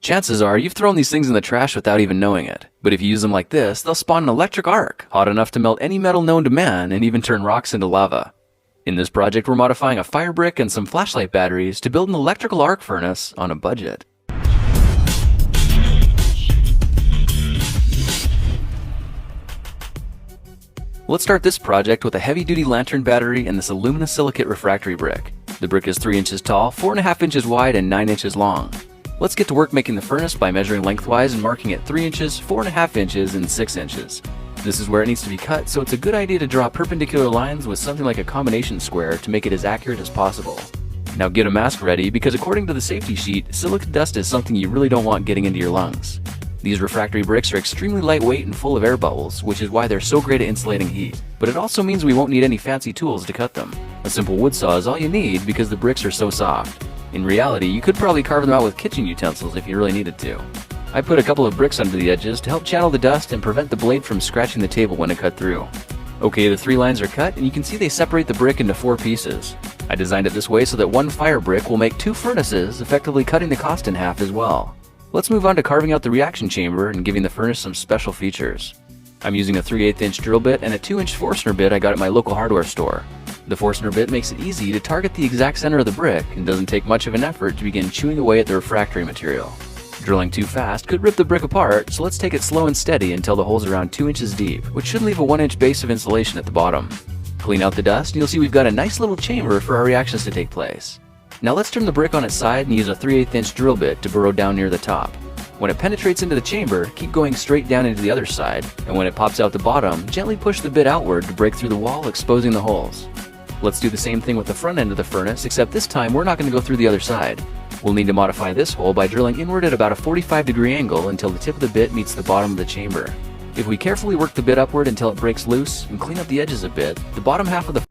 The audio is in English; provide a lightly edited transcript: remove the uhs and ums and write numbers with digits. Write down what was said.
Chances are you've thrown these things in the trash without even knowing it. But if you use them like this, they'll spawn an electric arc, hot enough to melt any metal known to man and even turn rocks into lava. In this project, we're modifying a fire brick and some flashlight batteries to build an electrical arc furnace on a budget. Let's start this project with a heavy-duty lantern battery and this aluminosilicate refractory brick. The brick is 3 inches tall, 4.5 inches wide, and 9 inches long. Let's get to work making the furnace by measuring lengthwise and marking it 3 inches, 4.5 inches, and 6 inches. This is where it needs to be cut, so it's a good idea to draw perpendicular lines with something like a combination square to make it as accurate as possible. Now get a mask ready, because according to the safety sheet, silica dust is something you really don't want getting into your lungs. These refractory bricks are extremely lightweight and full of air bubbles, which is why they're so great at insulating heat. But it also means we won't need any fancy tools to cut them. A simple wood saw is all you need because the bricks are so soft. In reality, you could probably carve them out with kitchen utensils if you really needed to. I put a couple of bricks under the edges to help channel the dust and prevent the blade from scratching the table when it cut through. Okay, the 3 lines are cut, and you can see they separate the brick into 4 pieces. I designed it this way so that one fire brick will make 2 furnaces, effectively cutting the cost in half as well. Let's move on to carving out the reaction chamber and giving the furnace some special features. I'm using a 3/8 inch drill bit and a 2-inch Forstner bit I got at my local hardware store. The Forstner bit makes it easy to target the exact center of the brick and doesn't take much of an effort to begin chewing away at the refractory material. Drilling too fast could rip the brick apart, so let's take it slow and steady until the hole's around 2 inches deep, which should leave a 1-inch base of insulation at the bottom. Clean out the dust and you'll see we've got a nice little chamber for our reactions to take place. Now let's turn the brick on its side and use a 3/8 inch drill bit to burrow down near the top. When it penetrates into the chamber, keep going straight down into the other side, and when it pops out the bottom, gently push the bit outward to break through the wall, exposing the holes. Let's do the same thing with the front end of the furnace, except this time we're not going to go through the other side. We'll need to modify this hole by drilling inward at about a 45-degree angle until the tip of the bit meets the bottom of the chamber. If we carefully work the bit upward until it breaks loose and clean up the edges a bit, the bottom half of the